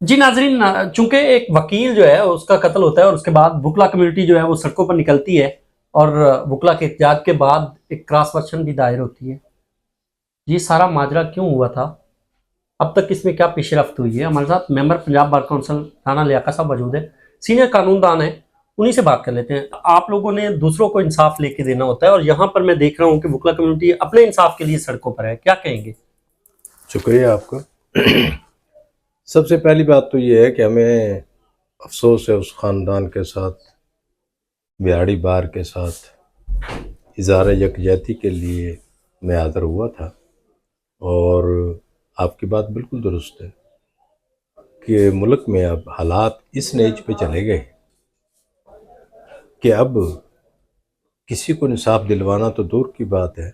जी नाजरीन, चूंकि एक वकील जो है उसका कत्ल होता है और उसके बाद वकला कम्युनिटी जो है वो सड़कों पर निकलती है और वकला के एहतजाज के बाद एक क्रॉस वर्शन भी दायर होती है। ये सारा माजरा क्यों हुआ था, अब तक इसमें क्या पेशरफ्त हुई है? हमारे साथ member Punjab bar council Rana Liaquat साहब मौजूद है, सीनियर कानूनदान है, उन्हीं से बात कर लेते हैं। आप लोगों ने दूसरों को इंसाफ लेके देना होता है और यहाँ पर मैं देख रहा हूँ कि वकला कम्युनिटी अपने इंसाफ के लिए सड़कों पर है, क्या कहेंगे? शुक्रिया आपका। सबसे पहली बात तो ये है कि हमें अफसोस है उस ख़ानदान के साथ, बिहाड़ी बार के साथ इज़हार यकजहती के लिए मैं हाज़िर हुआ था। और आपकी बात बिल्कुल दुरुस्त है कि मुल्क में अब हालात इस नेच पे चले गए कि अब किसी को इंसाफ दिलवाना तो दूर की बात है,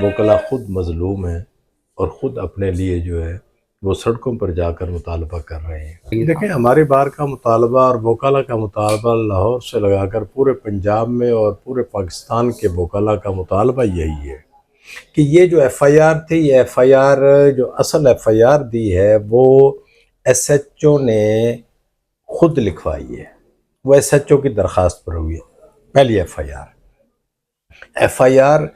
वकला ख़ुद मज़लूम है और ख़ुद अपने लिए जो है वो सड़कों पर जाकर मुतालबा कर रहे हैं। देखें, हमारे बार का मुतालबा और वकला का मुतालबा लाहौर से लगाकर पूरे पंजाब में और पूरे पाकिस्तान के वकला का मुतालबा यही है कि ये जो FIR थी, ये FIR जो असल FIR दी है वो SHO ने खुद लिखवाई है, वो SHO की दरख्वास्त पर हुई है। पहली FIR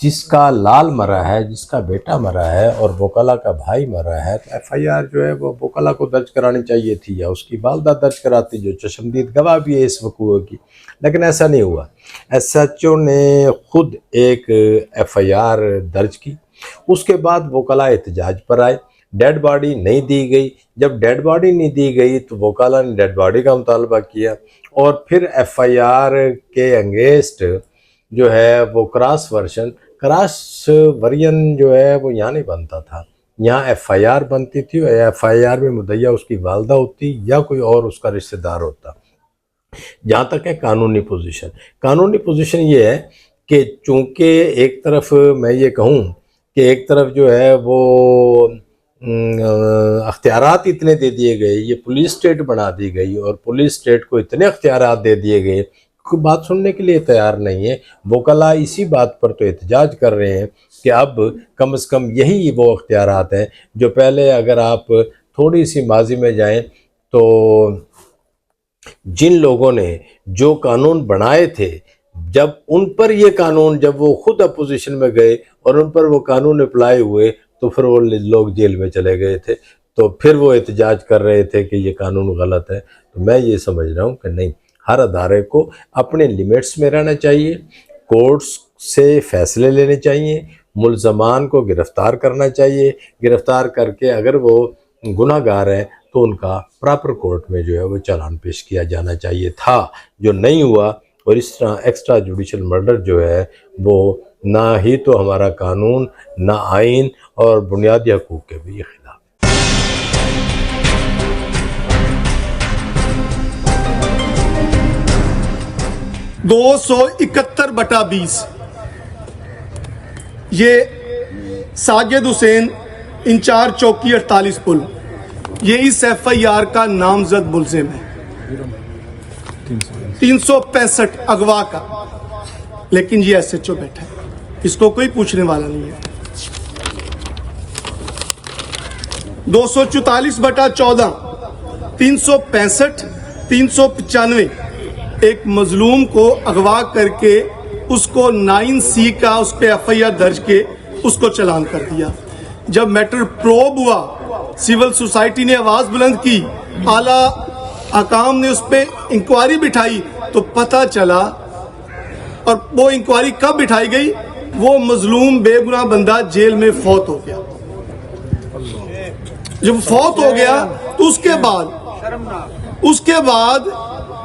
जिसका लाल मरा है, जिसका बेटा मरा है और वकला का भाई मरा है, तो FIR जो है वो वकला को दर्ज करानी चाहिए थी या उसकी वालदा दर्ज कराती, जो चशमदीद गवाह भी है इस वक़ूअ की। लेकिन ऐसा नहीं हुआ। SHO ने खुद एक FIR दर्ज की, उसके बाद वकला एहतजाज पर आए, डेड बॉडी नहीं दी गई। जब डेड बॉडी नहीं दी गई तो वकला ने डेड बॉडी का मुतालबा किया और फिर FIR के अगेंस्ट जो है वो क्रॉस वर्जन जो है वो यहाँ नहीं बनता था। यहाँ FIR बनती थी और FIR में मुद्दइया उसकी वालदा होती या कोई और उसका रिश्तेदार होता। जहाँ तक है कानूनी पोजीशन ये है कि चूँकि एक तरफ मैं ये कहूँ कि एक तरफ जो है वो अख्तियारात इतने दे दिए गए, ये पुलिस स्टेट बना दी गई और पुलिस स्टेट को इतने अख्तियारात दे दिए गए, कोई बात सुनने के लिए तैयार नहीं है। वकला इसी बात पर तो एहतजाज कर रहे हैं कि अब कम से कम यही वो अख्तियारात हैं जो पहले, अगर आप थोड़ी सी माजी में जाएं तो जिन लोगों ने जो कानून बनाए थे, जब उन पर ये कानून, जब वो खुद अपोजिशन में गए और उन पर वो कानून अप्लाई हुए तो फिर वो लोग जेल में चले गए थे, तो फिर वो एहतजाज कर रहे थे कि ये कानून गलत है। तो मैं ये समझ रहा हूँ कि नहीं, हर अदारे को अपने लिमिट्स में रहना चाहिए, कोर्ट्स से फैसले लेने चाहिए, मुल्ज़मान को गिरफ़्तार करना चाहिए, गिरफ़्तार करके अगर वो गुनाहगार हैं तो उनका प्रॉपर कोर्ट में जो है वो चालान पेश किया जाना चाहिए था, जो नहीं हुआ। और इस तरह एक्स्ट्रा जुडिशल मर्डर जो है वो ना ही तो हमारा कानून, ना आइन और बुनियादी हकूक़ के भी खिलाफ। 271/20 ये साजिद हुसैन इंचार्ज चौकी 48 पुल, ये इस FIR का नामजद मुल्जिम है। 365 अगवा का, लेकिन ये SHO बैठा है, इसको कोई पूछने वाला नहीं है। 244/14, 365, 395 एक मजलूम को अगवा करके उसको 9C का उस पर FIR दर्ज के उसको चलान कर दिया। जब मैटर प्रोब हुआ, सिविल सोसाइटी ने आवाज बुलंद की, आला हकाम ने उस पर इंक्वायरी बिठाई, तो पता चला, और वो इंक्वायरी कब बिठाई गई, वो मजलूम बेगुनाह बंदा जेल में फौत हो गया। जब फौत हो गया तो उसके बाद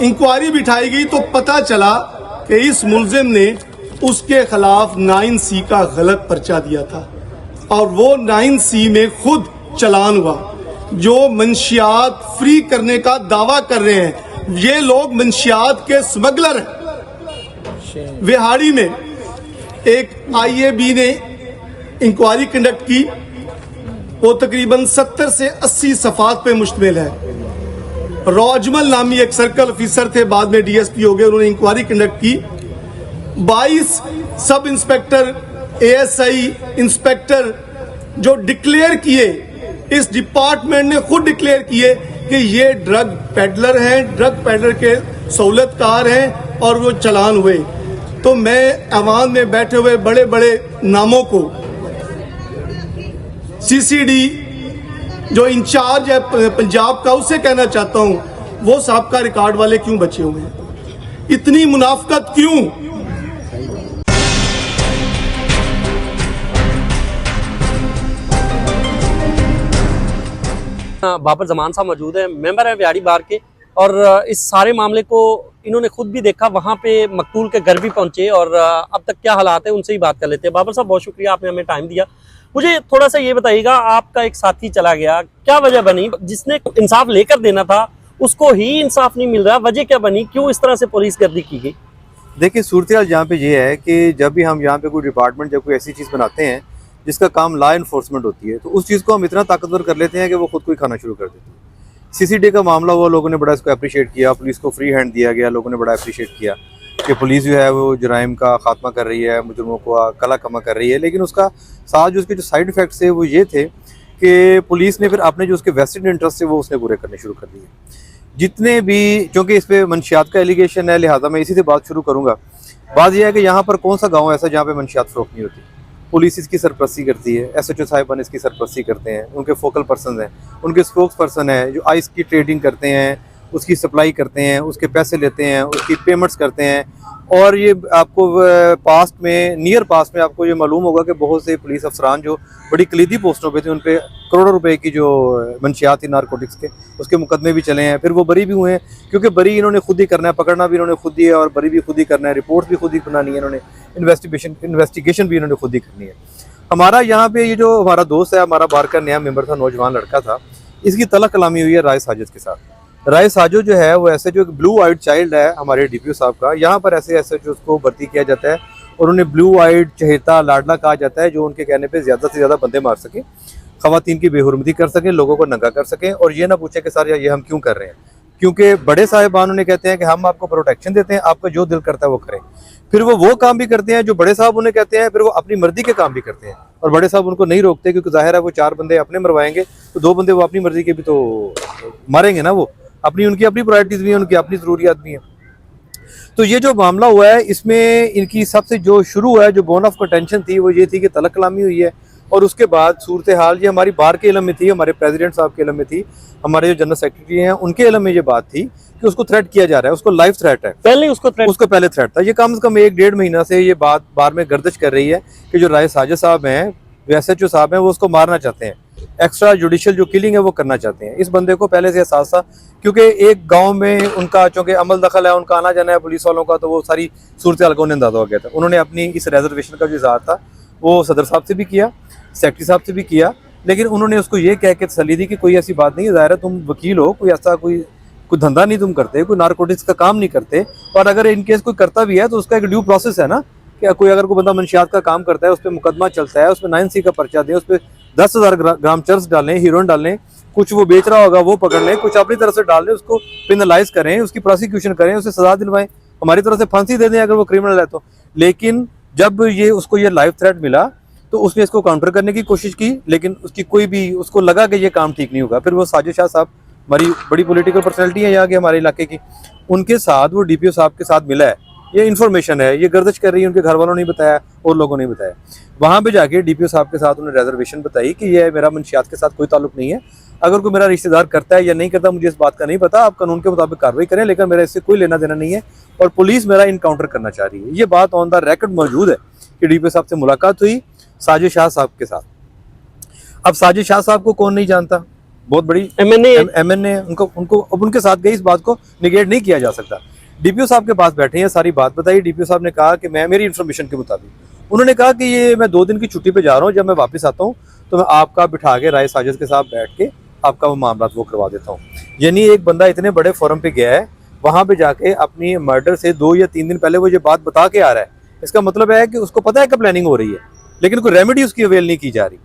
इंक्वायरी बिठाई गई तो पता चला कि इस मुल्जिम ने उसके खिलाफ 9C का गलत पर्चा दिया था और वो 9C में खुद चलान हुआ। जो मंशियात फ्री करने का दावा कर रहे हैं, ये लोग मंशियात के स्मगलर हैं। विहाड़ी में एक IAB ने इंक्वायरी कंडक्ट की, वो तकरीबन 70 से 80 सफ़ात पे मुश्तमिल है। रोजमल नामी एक सर्कल ऑफिसर थे, बाद में DSP हो गए, उन्होंने इंक्वायरी कंडक्ट की। 22 सब इंस्पेक्टर, ASI इंस्पेक्टर जो डिक्लेयर किए इस डिपार्टमेंट ने खुद डिक्लेयर किए कि ये ड्रग पेडलर हैं, ड्रग पेडलर के सहूलतकार हैं और वो चालान हुए। तो मैं अवाम में बैठे हुए बड़े बड़े नामों को, सीसीडी जो इंचार्ज है पंजाब का, उससे कहना चाहता हूं, वो साहब का रिकॉर्ड वाले क्यों बचे हुए हैं? इतनी मुनाफकत क्यों? बाबर जमान साहब मौजूद है, मेंबर है बिहाड़ी बार के, और इस सारे मामले को इन्होंने खुद भी देखा, वहाँ पे मकतूल के घर भी पहुंचे और अब तक क्या हालात है उनसे ही बात कर लेते हैं। बाबर साहब बहुत शुक्रिया, आपने हमें टाइम दिया। मुझे थोड़ा सा ये बताइएगा, आपका एक साथी चला गया, क्या वजह बनी? जिसने इंसाफ लेकर देना था उसको ही इंसाफ नहीं मिल रहा, वजह क्या बनी? क्यों इस तरह से पुलिस गर्दी की गई? देखिए, सूरत हाल यहाँ पे ये है कि जब भी हम यहाँ पे कोई डिपार्टमेंट जब कोई ऐसी चीज़ बनाते हैं जिसका काम लॉ इन्फोर्समेंट होती है, तो उस चीज़ को हम इतना ताकतवर कर लेते हैं कि वो खुद को ही खाना शुरू कर देते हैं। सीसीडी का मामला हुआ, लोगों ने बड़ा इसको अप्रिशिएट किया, पुलिस को फ्री हैंड दिया गया, लोगों ने बड़ा अप्रिशिएट किया कि पुलिस जो है वो जराइम का खात्मा कर रही है, मुजरमों को कला कमा कर रही है। लेकिन उसका साथ जो उसके जो साइड इफेक्ट्स थे वो ये थे कि पुलिस ने फिर अपने जो उसके वेस्टेड इंटरेस्ट थे वो उसने पूरे करने शुरू कर दिए। जितने भी, क्योंकि इस पर मंशियात का एलिगेशन है, लिहाजा मैं इसी से बात शुरू करूँगा। बात यह है कि यहाँ पर कौन सा गाँव ऐसा जहाँ पर मंशियात फरोख्त नहीं होती? पुलिस इसकी सरपरस्ती करती है, SHO साहिबान इसकी सरपरस्ती करते हैं, उनके फोकल पर्सन हैं, उनके स्पोक्स पर्सन हैं जो आइस की ट्रेडिंग करते हैं, उसकी सप्लाई करते हैं, उसके पैसे लेते हैं, उसकी पेमेंट्स करते हैं। और ये आपको पास्ट में, नियर पास्ट में आपको ये मालूम होगा कि बहुत से पुलिस अफसरान जो बड़ी कलीदी पोस्टों पे थे, उन पे करोड़ों रुपए की जो मंशियात थी नारकोटिक्स के, उसके मुकदमे भी चले हैं, फिर वो बरी भी हुए हैं, क्योंकि बरी इन्होंने खुद ही करना है, पकड़ना भी इन्होंने खुद ही है और बरी भी खुद ही करना है, रिपोर्ट भी खुद ही बनानी है इन्होंने, इन्वेस्टिगेशन भी इन्होंने खुद ही करनी है। हमारा यहाँ पे ये जो हमारा दोस्त है, हमारा बार का नया मेंबर था, नौजवान लड़का था, इसकी तलक कलामी हुई है राय साजिद के साथ। राय साजो जो है वो ऐसे जो ब्लू आइड चाइल्ड है हमारे DPO साहब का, यहाँ पर ऐसे जो उसको भर्ती किया जाता है और उन्हें ब्लू आइड चहेता लाडला कहा जाता है, जो उनके कहने पे ज़्यादा से ज़्यादा बंदे मार सके, ख़वातीन की बेहुरमती कर सकें, लोगों को नंगा कर सकें और ये ना पूछे कि सर ये हम क्यों कर रहे हैं, क्योंकि बड़े साहिबान उन्हें कहते हैं कि हम आपको प्रोटेक्शन देते हैं, आपका जो दिल करता है वो करें। फिर वो काम भी करते हैं जो बड़े साहब उन्हें कहते हैं, फिर वो अपनी मर्जी के काम भी करते हैं और बड़े साहब उनको नहीं रोकते, क्योंकि जाहिर है वो 4 बंदे अपने मरवाएंगे तो 2 बंदे वो अपनी मर्जी के भी तो मारेंगे ना, वो उनकी अपनी प्रायोरिटीज भी हैं, उनकी अपनी ज़रूरियात भी हैं। तो ये जो मामला हुआ है इसमें इनकी सबसे जो शुरू है, जो बोन ऑफ कंटेंशन थी वो ये थी कि तलक कलामी हुई है और उसके बाद सूरत हाल ये हमारी बार के इलम में थी, हमारे प्रेसिडेंट साहब के इलम में थी, हमारे जो जनरल सेक्रेटरी हैं उनके इलम में ये बात थी कि उसको थ्रेट किया जा रहा है, उसको लाइफ थ्रेट है। पहले उसको पहले थ्रेट था। ये कम से कम 1-1.5 महीना से ये बात बार में गर्दिश कर रही है कि जो राय साजिद साहब हैं, SHO साहब हैं, वो उसको मारना चाहते हैं, एक्स्ट्रा जुडिशियल जो किलिंग है वो करना चाहते हैं। इस बंदे को पहले से एहसास था, क्योंकि एक गांव में उनका चूँकि अमल दखल है, उनका आना जाना है पुलिस वालों का, तो वो सारी सूरत हाल को उन्हें अंदाजा हो गया था। उन्होंने अपनी इस रिजर्वेशन का जो इजहार था वो सदर साहब से भी किया, सेक्रेटरी साहब से भी किया, लेकिन उन्होंने उसको ये कह के तसल्ली दी कि कोई ऐसी बात नहीं है, ज़ाहिर है तुम वकील हो, कोई ऐसा कोई धंधा नहीं तुम करते, कोई नारकोटिक्स का काम नहीं करते, और अगर इनकेस कोई करता भी है तो उसका एक ड्यू प्रोसेस है ना, कि कोई अगर कोई बंदा मंशियात का काम करता है, उस पर मुकदमा चलता है, उस पर 9C का पर्चा दें, उस पर 10,000 ग्राम चर्स डालें, हीरोइन डालें, कुछ वो बेच रहा होगा वो पकड़ लें, कुछ अपनी तरफ से डाल लें, उसको पेनलाइज करें, उसकी प्रोसिक्यूशन करें, उसे सजा दिलवाएं, हमारी तरफ से फांसी दे दें अगर वो क्रिमिनल है तो। लेकिन जब उसको ये लाइफ थ्रेट मिला तो उसने इसको काउंटर करने की कोशिश की, लेकिन उसकी कोई भी, उसको लगा कि ये काम ठीक नहीं होगा। फिर वो साजिद शाह साहब, हमारी बड़ी पॉलिटिकल पर्सनैलिटी है यहाँ के, हमारे इलाके की, उनके साथ वो DPO साहब के साथ मिला है, ये इन्फॉर्मेशन है, ये गर्दिश कर रही है, उनके घर वालों ने बताया और लोगों ने बताया। वहाँ पे जाके DPO साहब के साथ उन्होंने रिजर्वेशन बताई कि ये मेरा मंशियात के साथ कोई ताल्लुक नहीं है, अगर कोई मेरा रिश्तेदार करता है या नहीं करता मुझे इस बात का नहीं पता, आप कानून के मुताबिक कार्रवाई करें, लेकिन मेरा इससे कोई लेना देना नहीं है और पुलिस मेरा इनकाउंटर करना चाह रही है। ये बात ऑन द रिकॉर्ड मौजूद है कि DPO साहब से मुलाकात हुई साजिद शाह साहब के साथ। अब साजिद शाह साहब को कौन नहीं जानता, बहुत बड़ी MNA उनको अब उनके साथ गई, इस बात को निगेट नहीं किया जा सकता। DPO साहब के पास बैठे हैं, सारी बात बताई। DPO साहब ने कहा कि मेरी इन्फॉर्मेशन के मुताबिक उन्होंने कहा कि ये मैं 2 दिन की छुट्टी पे जा रहा हूँ, जब मैं वापस आता हूँ तो मैं आपका बिठा के राय साजिद के साथ बैठ के आपका वो मामला वो करवा देता हूँ। यानी एक बंदा इतने बड़े फोरम पे गया है, वहाँ पे जाके अपनी मर्डर से 2 या 3 दिन पहले वो ये बात बता के आ रहा है, इसका मतलब है कि उसको पता है कि प्लानिंग हो रही है, लेकिन कोई रेमेडी उसकी अवेल नहीं की जा रही।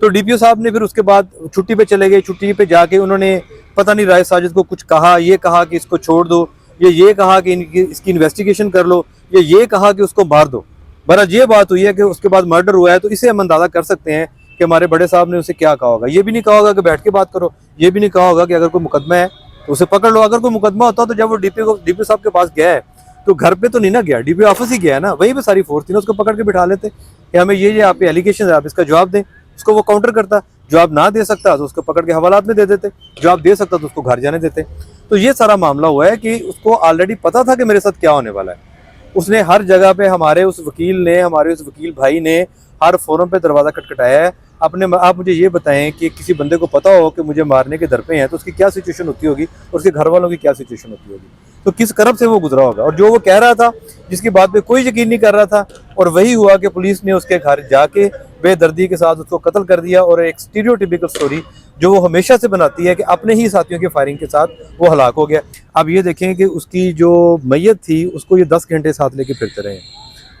तो DPO साहब ने फिर उसके बाद छुट्टी पे चले गए। छुट्टी पे जाके उन्होंने पता नहीं राय साजिद को कुछ कहा, ये कहा कि इसको छोड़ दो, ये कहा कि इसकी इन्वेस्टिगेशन कर लो, ये कहा कि उसको मार दो। बहरहाल ये बात हुई है कि उसके बाद मर्डर हुआ है, तो इसे हम अंदाजा कर सकते हैं कि कि हमारे बड़े साहब ने उसे क्या कहा होगा। ये भी नहीं कहा होगा कि बैठ के बात करो, ये भी नहीं कहा होगा कि अगर कोई मुकदमा है तो उसे पकड़ लो। अगर कोई मुकदमा होता तो जब वो डीपी साहब के पास गया है तो घर पे तो नहीं ना गया, डीपी ऑफिस ही गया है ना, वहीं पे सारी फोर्स थी ना, उसको पकड़ के बिठा लेते कि हमें ये आप पे एलिगेशन है, आप इसका जवाब दें। उसको वो काउंटर करता, जवाब ना दे सकता तो उसको पकड़ के हवालात में दे देते, जवाब दे सकता तो उसको घर जाने देते। तो ये सारा मामला हुआ है कि उसको ऑलरेडी पता था कि मेरे साथ क्या होने वाला है। उसने हर जगह पे हमारे उस वकील भाई ने हर फोरम पे दरवाज़ा खटखटाया है। आप मुझे ये बताएं कि किसी बंदे को पता हो कि मुझे मारने के दर पे हैं तो उसकी क्या सिचुएशन होती होगी और उसके घर वालों की क्या सिचुएशन होती होगी, तो किस करब से वो गुजरा होगा। और जो वो कह रहा था, जिसकी बात पे कोई यकीन नहीं कर रहा था, और वही हुआ कि पुलिस ने उसके घर जाके बेदर्दी के साथ उसको कत्ल कर दिया। और एक स्टीरियोटिपिकल स्टोरी जो वो हमेशा से बनाती है कि अपने ही साथियों की फायरिंग के साथ वो हलाक हो गया। अब ये देखें कि उसकी जो मैयत थी उसको ये 10 घंटे साथ लेके फिरते रहे,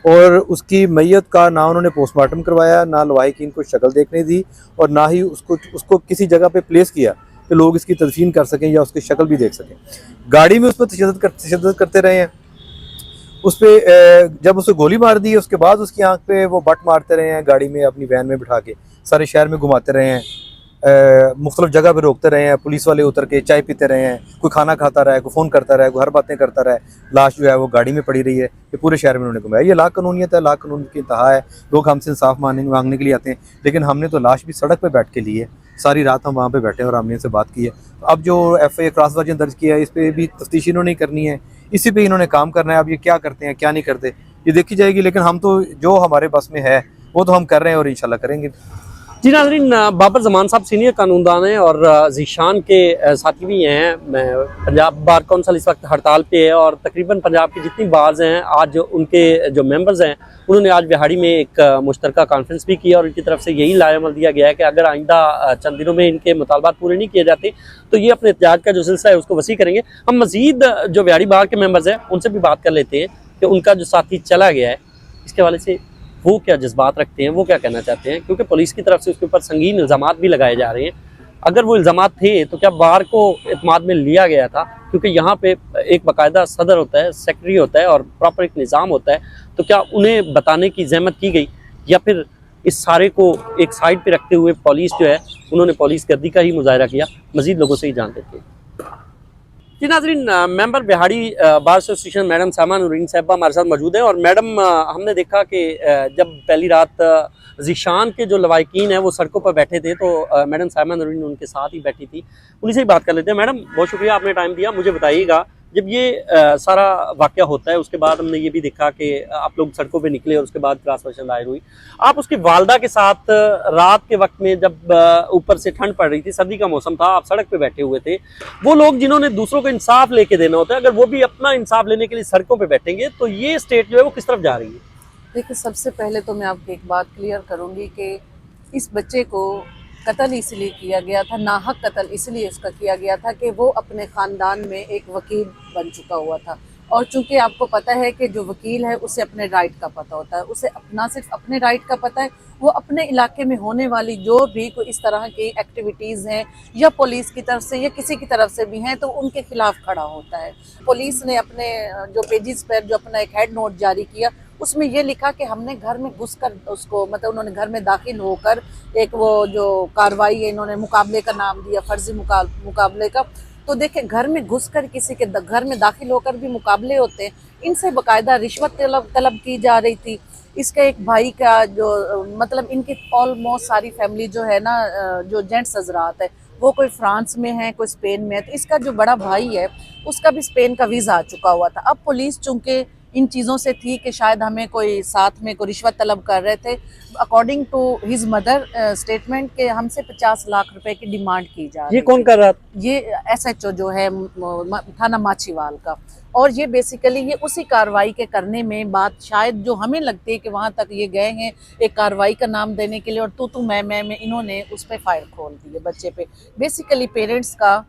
और उसकी मैयत का ना उन्होंने पोस्टमार्टम करवाया, ना लवाहिकीन को शक्ल देखने दी, और ना ही उसको किसी जगह पे प्लेस किया कि लोग इसकी तदफीन कर सकें या उसकी शक्ल भी देख सकें। गाड़ी में उस पर तशद्दुद करते रहे हैं। उस पर जब उसे गोली मार दी उसके बाद उसकी आंख पे वो बट मारते रहे हैं, गाड़ी में अपनी वैन में बिठा के सारे शहर में घुमाते रहे हैं, मुख्तलिफ जगह पे रोकते रहे हैं, पुलिस वाले उतर के चाय पीते रहे हैं, कोई खाना खाता रहा है, कोई फ़ोन करता रहा है, कोई हर बातें करता रहा है। लाश जो है वो गाड़ी में पड़ी रही है, ये पूरे शहर में उन्होंने घुमाया। ये लाख कानूनियत है, लाख कानून की इंतहा है। लोग हमसे इंसाफ मांगने के लिए आते हैं, लेकिन हमने तो लाश भी सड़क पर बैठ के ली है। सारी रात हम वहाँ पे बैठे हैं और हमने इनसे बात की है। तो अब जो FIA क्रॉस वर्जन दर्ज किया है, इस पर भी तफ्तीश इन्होंने करनी है, इसी पे इन्होंने काम करना है। अब ये क्या करते हैं क्या नहीं करते ये देखी जाएगी, लेकिन हम तो जो हमारे बस में है वो तो हम कर रहे हैं और इंशाल्लाह करेंगे। जी नाज़रीन, बाबर जमान साहब सीनियर कानूनदान हैं और ज़ीशान के साथी भी हैं। पंजाब बार कौंसल इस वक्त हड़ताल पे है और तकरीबन पंजाब की जितनी बार्स हैं, आज उनके जो मेंबर्स हैं उन्होंने आज बिहाड़ी में एक मुश्तरका कॉन्फ्रेंस भी किया और उनकी तरफ से यही लाएमल दिया गया है कि अगर आइंदा चंद दिनों में इनके मुतालबात पूरे नहीं किए जाते तो ये अपने एहतजाज का जो सिलसिला है उसको वसी करेंगे। हम मज़ीद जो बिहाड़ी बार के मेंबर्स हैं उनसे भी बात कर लेते हैं कि उनका जो साथी चला गया है इसके हवाले से वो क्या जज्बात रखते हैं, वो क्या कहना चाहते हैं, क्योंकि पुलिस की तरफ से उसके ऊपर संगीन इल्ज़ामात भी लगाए जा रहे हैं। अगर वो इल्ज़ामात थे तो क्या बार को एतमाद में लिया गया था, क्योंकि यहाँ पे एक बाकायदा सदर होता है, सेक्रेटरी होता है और प्रॉपर एक निज़ाम होता है, तो क्या उन्हें बताने की ज़हमत की गई या फिर इस सारे को एक साइड पे रखते हुए पुलिस जो है उन्होंने पुलिस गर्दी का ही मुजाहरा किया। मज़ीद लोगों से ही जान लेते हैं। जी नाज़रीन, मेंबर बिहाड़ी बार एसोसिएशन मैडम सामा नूरीन साहिबा हमारे साथ मौजूद है। और मैडम, हमने देखा कि जब पहली रात ज़ीशान के जो लवाहिकीन हैं वो सड़कों पर बैठे थे तो मैडम सामा नूरीन उनके साथ ही बैठी थी, उन्हीं से ही बात कर लेते हैं। मैडम, बहुत शुक्रिया आपने टाइम दिया। मुझे बताइएगा, जब ये सारा वाक़या होता है उसके बाद हमने ये भी देखा कि आप लोग सड़कों पे निकले और उसके बाद क्रॉस वर्जन दायर हुई, आप उसकी वालदा के साथ रात के वक्त में जब ऊपर से ठंड पड़ रही थी, सर्दी का मौसम था, आप सड़क पे बैठे हुए थे, वो लोग जिन्होंने दूसरों को इंसाफ लेके देना होता है अगर वो भी अपना इंसाफ लेने के लिए सड़कों पे बैठेंगे तो ये स्टेट जो है वो किस तरफ जा रही है? देखिए, सबसे पहले तो मैं आपको एक बात क्लियर करूंगी कि इस बच्चे को कत्ल इसलिए किया गया था, नाहक कत्ल इसलिए इसका किया गया था कि वो अपने ख़ानदान में एक वकील बन चुका हुआ था। और चूंकि आपको पता है कि जो वकील है उसे अपने राइट का पता होता है, उसे अपना सिर्फ अपने राइट का पता है, वो अपने इलाके में होने वाली जो भी कोई इस तरह की एक्टिविटीज़ हैं या पुलिस की तरफ से या किसी की तरफ से भी हैं तो उनके खिलाफ खड़ा होता है। पुलिस ने अपने जो पेजेस पर जो अपना एक हेड नोट जारी किया उसमें ये लिखा कि हमने घर में घुसकर उसको, मतलब उन्होंने घर में दाखिल होकर एक वो जो कार्रवाई है इन्होंने मुकाबले का नाम दिया, फर्जी मुकाबले का। तो देखें, घर में घुसकर किसी के घर में दाखिल होकर भी मुकाबले होते हैं, इनसे बाकायदा रिश्वत तलब की जा रही थी। इसका एक भाई का जो मतलब इनकी ऑलमोस्ट सारी फैमिली जो है ना, जो जेंट्स हजरात है वो कोई फ्रांस में है, कोई स्पेन में है, तो इसका जो बड़ा भाई है उसका भी स्पेन का वीज़ा आ चुका हुआ था। अब पुलिस चूँकि इन चीज़ों से थी कि शायद हमें कोई साथ में कोई रिश्वत तलब कर रहे थे, according to his mother statement के हमसे 50 लाख रुपए की डिमांड की जा रही। ये कौन कर रहा था? ये SHO जो है थाना माछीवाल का। और ये बेसिकली ये उसी कार्रवाई के करने में बात शायद जो हमें लगती है कि वहाँ तक ये गए हैं एक कार्रवाई का नाम देने के लिए और तू मैं में इन्होंने उस पर फायर खोल दी है बच्चे पे। बेसिकली पेरेंट्स का,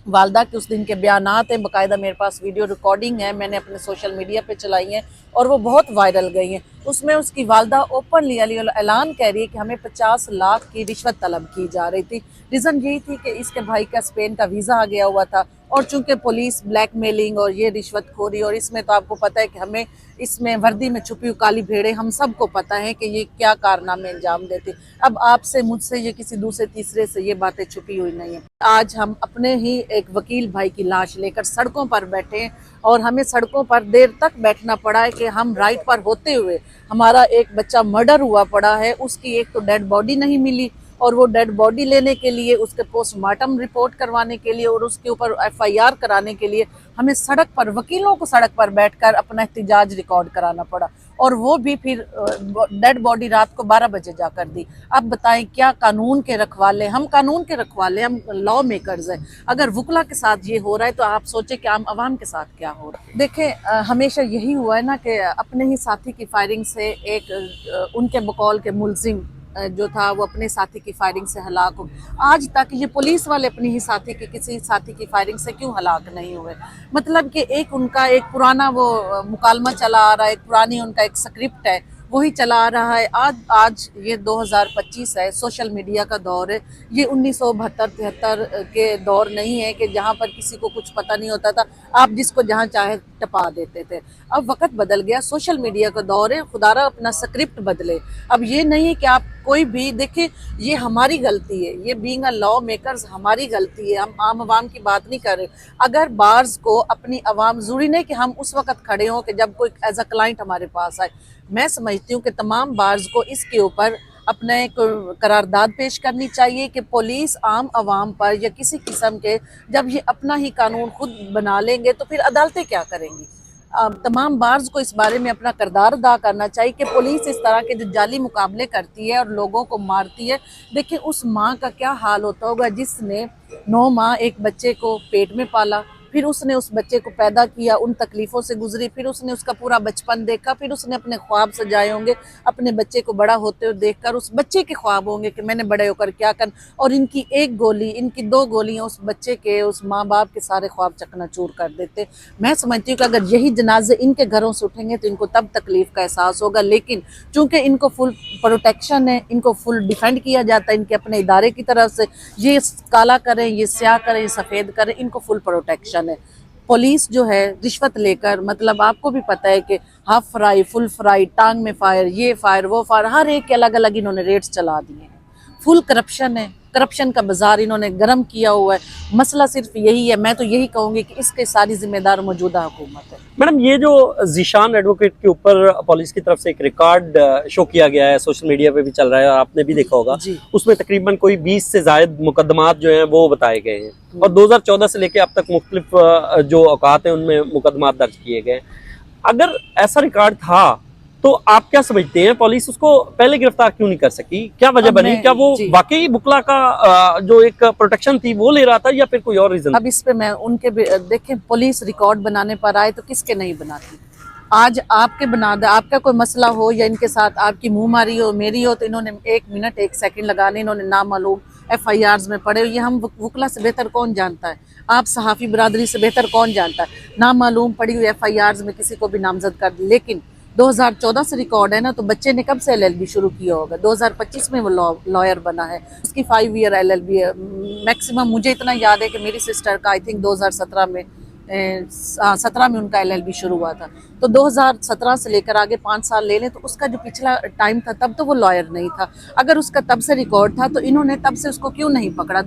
वालदा के उस दिन के बयानात हैं, बाकायदा मेरे पास वीडियो रिकॉर्डिंग है, मैंने अपने सोशल मीडिया पे चलाई हैं और वो बहुत वायरल गई हैं। उसमें उसकी वालदा ओपनली ऐलान कह रही है कि हमें 50 लाख की रिश्वत तलब की जा रही थी। रीज़न यही थी कि इसके भाई का स्पेन का वीज़ा आ गया हुआ था और चूंकि पुलिस ब्लैकमेलिंग और ये रिश्वतखोरी, और इसमें तो आपको पता है कि हमें इसमें वर्दी में छुपी हुई काली भेड़ें, हम सबको पता है कि ये क्या कारनामे अंजाम देती। अब आपसे मुझसे ये किसी दूसरे तीसरे से ये बातें छुपी हुई नहीं है। आज हम अपने ही एक वकील भाई की लाश लेकर सड़कों पर बैठे हैं और हमें सड़कों पर देर तक बैठना पड़ा है कि हम राइट पर होते हुए हमारा एक बच्चा मर्डर हुआ पड़ा है, उसकी एक तो डेड बॉडी नहीं मिली, और वो डेड बॉडी लेने के लिए, उसके पोस्टमार्टम रिपोर्ट करवाने के लिए और उसके ऊपर एफआईआर कराने के लिए हमें सड़क पर, वकीलों को सड़क पर बैठकर अपना एहतिजाज रिकॉर्ड कराना पड़ा, और वो भी फिर डेड बॉडी रात को 12 बजे जाकर दी। अब बताएं क्या कानून के रखवाले, हम कानून के रखवाले, हम लॉ मेकर्स हैं। अगर वकला के साथ ये हो रहा है तो आप सोचें कि आम आवाम के साथ क्या हो रहा है। देखें हमेशा यही हुआ है ना कि अपने ही साथी की फायरिंग से एक उनके बकौल के मुलजिम जो था वो अपने साथी की फायरिंग से हलाक हो। आज तक ये पुलिस वाले अपनी ही साथी की, किसी साथी की फायरिंग से क्यों हलाक नहीं हुए? मतलब कि एक उनका एक पुराना वो मुकालमा चला आ रहा है, एक पुरानी उनका एक स्क्रिप्ट है, वही चला आ रहा है। आज ये 2025 है, सोशल मीडिया का दौर है। ये 1972-73 के दौर नहीं है कि जहाँ पर किसी को कुछ पता नहीं होता था, आप जिसको जहाँ चाहे टपा देते थे। अब वक्त बदल गया, सोशल मीडिया का दौर है, खुदारा अपना स्क्रिप्ट बदले। अब ये नहीं कि आप कोई भी देखे, ये हमारी गलती है, ये बीइंग अ लॉ मेकर्स हमारी गलती है। हम आम आवाम की बात नहीं कर रहे। अगर बार्स को अपनी आवाम, जरूरी नहीं कि हम उस वक्त खड़े हों कि जब कोई एज अ क्लाइंट हमारे पास आए। मैं समझती हूँ कि तमाम बार्स को इसके ऊपर अपने करारदाद पेश करनी चाहिए कि पुलिस आम आवाम पर या किसी किस्म के, जब ये अपना ही कानून खुद बना लेंगे तो फिर अदालतें क्या करेंगी? तमाम बार्स को इस बारे में अपना किरदार अदा करना चाहिए कि पुलिस इस तरह के जो जाली मुकाबले करती है और लोगों को मारती है। देखिए उस माँ का क्या हाल होता होगा जिसने 9 माह एक बच्चे को पेट में पाला, फिर उसने उस बच्चे को पैदा किया, उन तकलीफ़ों से गुजरी, फिर उसने उसका पूरा बचपन देखा, फिर उसने अपने ख्वाब सजाए होंगे, अपने बच्चे को बड़ा होते हुए देखकर उस बच्चे के ख्वाब होंगे कि मैंने बड़े होकर क्या कर, और इनकी एक गोली, इनकी 2 गोलियां उस बच्चे के, उस माँ बाप के सारे ख्वाब चकनाचूर कर देते। मैं समझती हूँ कि अगर यही जनाजे इनके घरों से उठेंगे तो इनको तब तकलीफ़ का एहसास होगा। लेकिन चूँकि इनको फुल प्रोटेक्शन है, इनको फुल डिफेंड किया जाता है इनके अपने इदारे की तरफ से, ये काला करें, ये स्याह करें, ये सफ़ेद करें, इनको फुल प्रोटेक्शन है। पुलिस जो है रिश्वत लेकर, मतलब आपको भी पता है कि हाफ फ्राई, फुल फ्राई, टांग में फायर, ये फायर, वो फायर, हर एक के अलग अलग इन्होंने रेट्स चला दिए हैं। फुल करप्शन है, करप्शन का बाजार इन्होंने गर्म किया हुआ है। मसला सिर्फ यही है, मैं तो यही कहूँगी कि इसके सारी जिम्मेदार मौजूदा हुकूमत है। मैडम, ये जो ज़ीशान एडवोकेट के ऊपर पुलिस की तरफ से एक रिकॉर्ड शो किया गया है, सोशल मीडिया पे भी चल रहा है और आपने भी देखा होगा, उसमें तकरीबन कोई 20 से ज़ायद मुकदमात जो हैं वो बताए गए हैं और 2014 से लेके अब तक मुख्तलिफ जो औकात हैं उनमें मुकदमात दर्ज किए गए। अगर ऐसा रिकॉर्ड था तो आप क्या समझते हैं पुलिस उसको पहले गिरफ्तार क्यों नहीं कर सकी? क्या वजह बनी? क्या वो वाकई बुकला का जो एक प्रोटेक्शन थी वो ले रहा था या फिर कोई और रीजन? अब इस पे मैं उनके देखें, पुलिस रिकॉर्ड बनाने पर आए तो किसके नहीं बनाती? आज आपके बना दे, आपका कोई मसला हो या इनके साथ आपकी मुंह मारी हो, मेरी हो, तो इन्होंने 1 मिनट 1 सेकंड लगाने, इन्होंने नामालूम FIRs में पड़े। ये हम वकला से बेहतर कौन जानता है? आप सहाफ़ी बरादरी से बेहतर कौन जानता है? नामालूम पड़ी हुई FIRs में किसी को भी नामजद कर दी। लेकिन 2014 से रिकॉर्ड है ना, तो बच्चे ने कब से LLB शुरू किया होगा? 2025 में वो लॉयर बना है, उसकी 5 ईयर LLB है मैक्सिमम। मुझे इतना याद है कि मेरी सिस्टर का आई थिंक 2017 में 17 में उनका LLB शुरू हुआ था, तो 2017 से लेकर आगे 5 साल ले लें तो उसका जो पिछला टाइम था तब तो वो लॉयर नहीं था। अगर उसका तब से रिकॉर्ड था तो इन्होंने तब से उसको क्यों नहीं पकड़ा?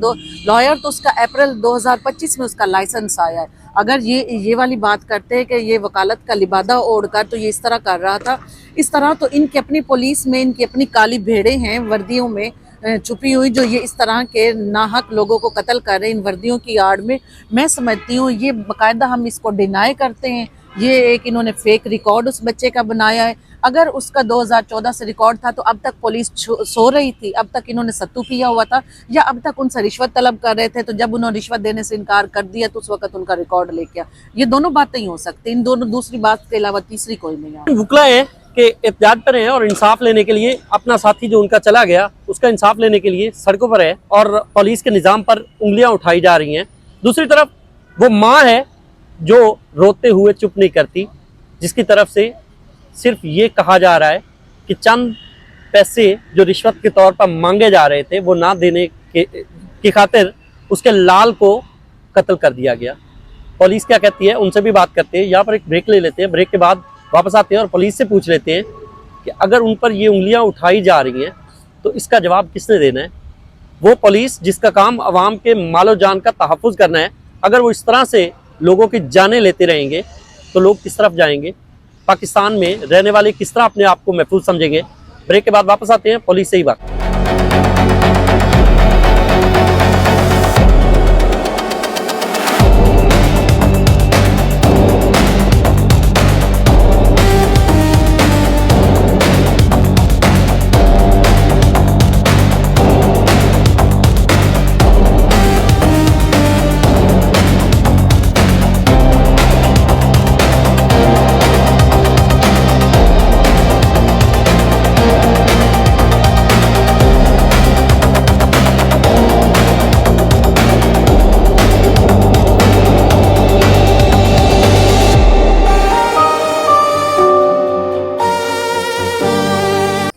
लॉयर तो उसका अप्रैल 2025 में उसका लाइसेंस आया है। अगर ये वाली बात करते हैं कि ये वकालत का लिबादा ओढ़कर तो ये इस तरह कर रहा था, इस तरह तो इनकी अपनी पुलिस में इनकी अपनी काली भेड़ें हैं वर्दियों में छुपी हुई, जो ये इस तरह के नाहक लोगों को कत्ल कर रहे हैं इन वर्दियों की आड़ में। मैं समझती हूँ ये बाकायदा हम इसको डिनाई करते हैं। ये एक इन्होंने फेक रिकॉर्ड उस बच्चे का बनाया है। अगर उसका 2014 से रिकॉर्ड था तो अब तक पुलिस सो रही थी, अब तक इन्होंने सत्तू पिया हुआ था, या अब तक उनसे रिश्वत तलब कर रहे थे, तो जब उन्होंने रिश्वत देने से इनकार कर दिया तो उस वक्त उनका रिकॉर्ड लेके आ। ये दोनों बातें ही हो सकती, इन दोनों, दूसरी बात के अलावा तीसरी कोई नहीं है। वकला है कि एहतियात पर हैं और इंसाफ लेने के लिए, अपना साथी जो उनका चला गया उसका इंसाफ लेने के लिए सड़कों पर है और पुलिस के निज़ाम पर उंगलियां उठाई जा रही हैं। दूसरी तरफ वो माँ है जो रोते हुए चुप नहीं करती, जिसकी तरफ से सिर्फ ये कहा जा रहा है कि चंद पैसे जो रिश्वत के तौर पर मांगे जा रहे थे वो ना देने की खातिर उसके लाल को कत्ल कर दिया गया। पुलिस क्या कहती है उनसे भी बात करते हैं। यहाँ पर एक ब्रेक ले लेते हैं, ब्रेक के बाद वापस आते हैं और पुलिस से पूछ लेते हैं कि अगर उन पर ये उंगलियां उठाई जा रही हैं तो इसका जवाब किसने देना है। वो पुलिस जिसका काम अवाम के मालो जान का तहफ़्फ़ुज़ करना है, अगर वो इस तरह से लोगों की जानें लेते रहेंगे तो लोग किस तरफ जाएंगे, पाकिस्तान में रहने वाले किस तरह अपने आप को महफूज समझेंगे। ब्रेक के बाद वापस आते हैं, पुलिस से ही बात।